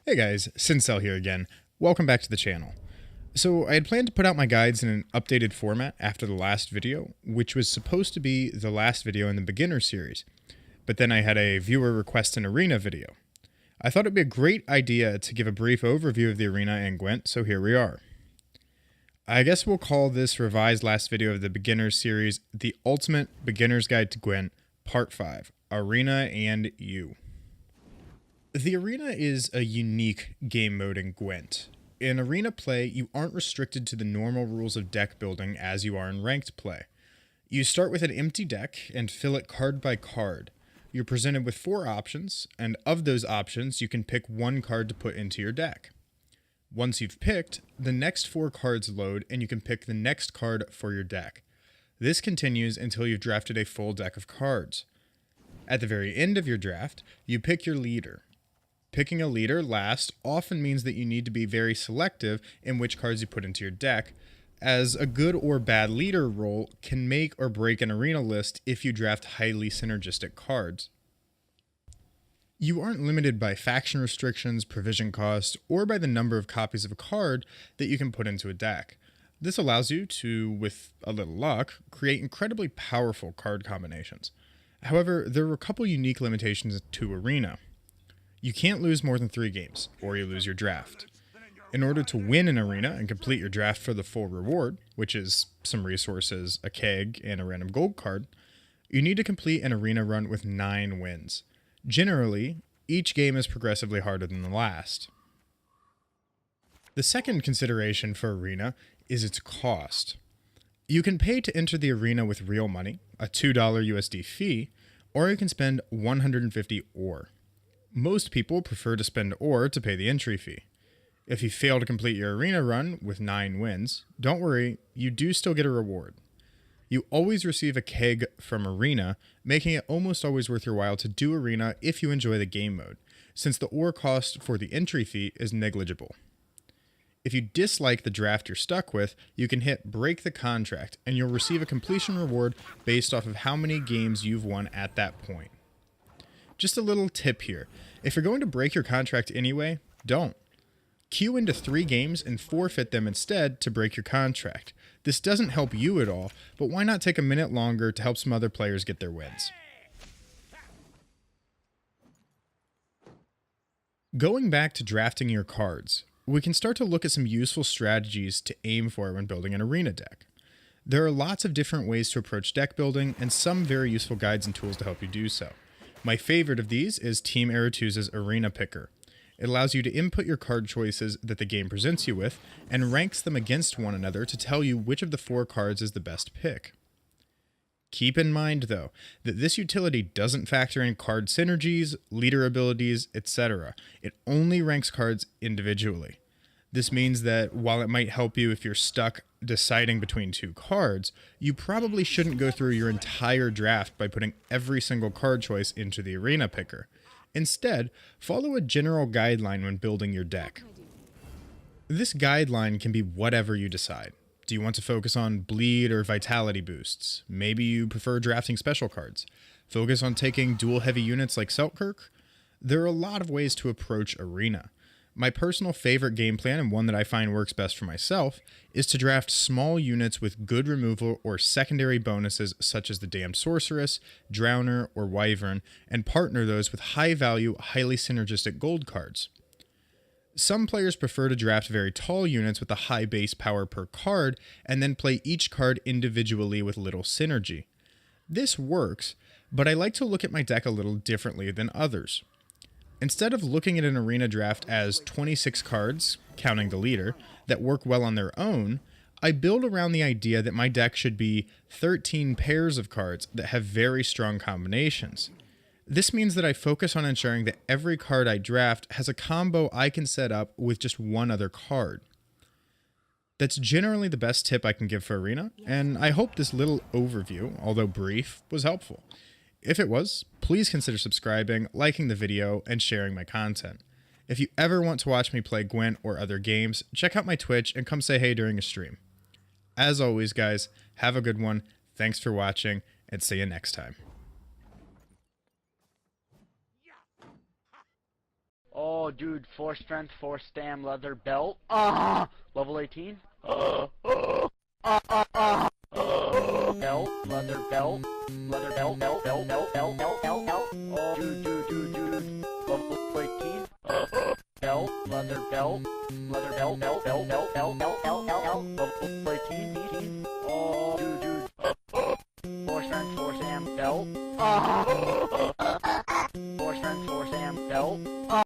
Hey guys, Sincel here again. Welcome back to the channel. So I had planned to put out my guides in an updated format after the last video, which was supposed to be the last video in the beginner series. But then I had a viewer request an arena video. I thought it'd be a great idea to give a brief overview of the arena and Gwent, so here we are. I guess we'll call this revised last video of the beginner series the Ultimate Beginner's Guide to Gwent, Part 5, Arena and You. The Arena is a unique game mode in Gwent. In Arena play, you aren't restricted to the normal rules of deck building as you are in ranked play. You start with an empty deck and fill it card by card. You're presented with 4 options, and of those options, you can pick one card to put into your deck. Once you've picked, the next 4 cards load and you can pick the next card for your deck. This continues until you've drafted a full deck of cards. At the very end of your draft, you pick your leader. Picking a leader last often means that you need to be very selective in which cards you put into your deck, as a good or bad leader role can make or break an arena list if you draft highly synergistic cards. You aren't limited by faction restrictions, provision cost, or by the number of copies of a card that you can put into a deck. This allows you to, with a little luck, create incredibly powerful card combinations. However, there are a couple unique limitations to Arena. You can't lose more than 3 games, or you lose your draft. In order to win an arena and complete your draft for the full reward, which is some resources, a keg, and a random gold card, you need to complete an arena run with 9 wins. Generally, each game is progressively harder than the last. The second consideration for Arena is its cost. You can pay to enter the arena with real money, a $2 USD fee, or you can spend 150 ore. Most people prefer to spend ore to pay the entry fee. If you fail to complete your arena run with 9 wins, don't worry, you do still get a reward. You always receive a keg from Arena, making it almost always worth your while to do Arena if you enjoy the game mode, since the ore cost for the entry fee is negligible. If you dislike the draft you're stuck with, you can hit Break the Contract, and you'll receive a completion reward based off of how many games you've won at that point. Just a little tip here, if you're going to break your contract anyway, don't. Queue into 3 games and forfeit them instead to break your contract. This doesn't help you at all, but why not take a minute longer to help some other players get their wins? Going back to drafting your cards, we can start to look at some useful strategies to aim for when building an arena deck. There are lots of different ways to approach deck building and some very useful guides and tools to help you do so. My favorite of these is Team Aretuza's Arena Picker. It allows you to input your card choices that the game presents you with and ranks them against one another to tell you which of the 4 cards is the best pick. Keep in mind, though, that this utility doesn't factor in card synergies, leader abilities, etc. It only ranks cards individually. This means that while it might help you if you're stuck deciding between 2 cards, you probably shouldn't go through your entire draft by putting every single card choice into the arena picker. Instead, follow a general guideline when building your deck. This guideline can be whatever you decide. Do you want to focus on bleed or vitality boosts? Maybe you prefer drafting special cards. Focus on taking dual heavy units like Selkirk? There are a lot of ways to approach Arena. My personal favorite game plan, and one that I find works best for myself, is to draft small units with good removal or secondary bonuses such as the Damned Sorceress, Drowner, or Wyvern, and partner those with high-value, highly synergistic gold cards. Some players prefer to draft very tall units with a high base power per card, and then play each card individually with little synergy. This works, but I like to look at my deck a little differently than others. Instead of looking at an arena draft as 26 cards, counting the leader, that work well on their own, I build around the idea that my deck should be 13 pairs of cards that have very strong combinations. This means that I focus on ensuring that every card I draft has a combo I can set up with just one other card. That's generally the best tip I can give for Arena, and I hope this little overview, although brief, was helpful. If it was, please consider subscribing, liking the video, and sharing my content. If you ever want to watch me play Gwent or other games, check out my Twitch and come say hey during a stream. As always, guys, have a good one, thanks for watching, and see you next time. Oh, dude, 4 strength, 4 stam, leather belt. Level 18. Belt, leather belt, leather belt, belt, belt, belt, belt, belt, belt, belt. Oh, dude. Level 18. Belt, leather belt, belt, belt, belt, belt, belt, belt, belt, belt, belt. Level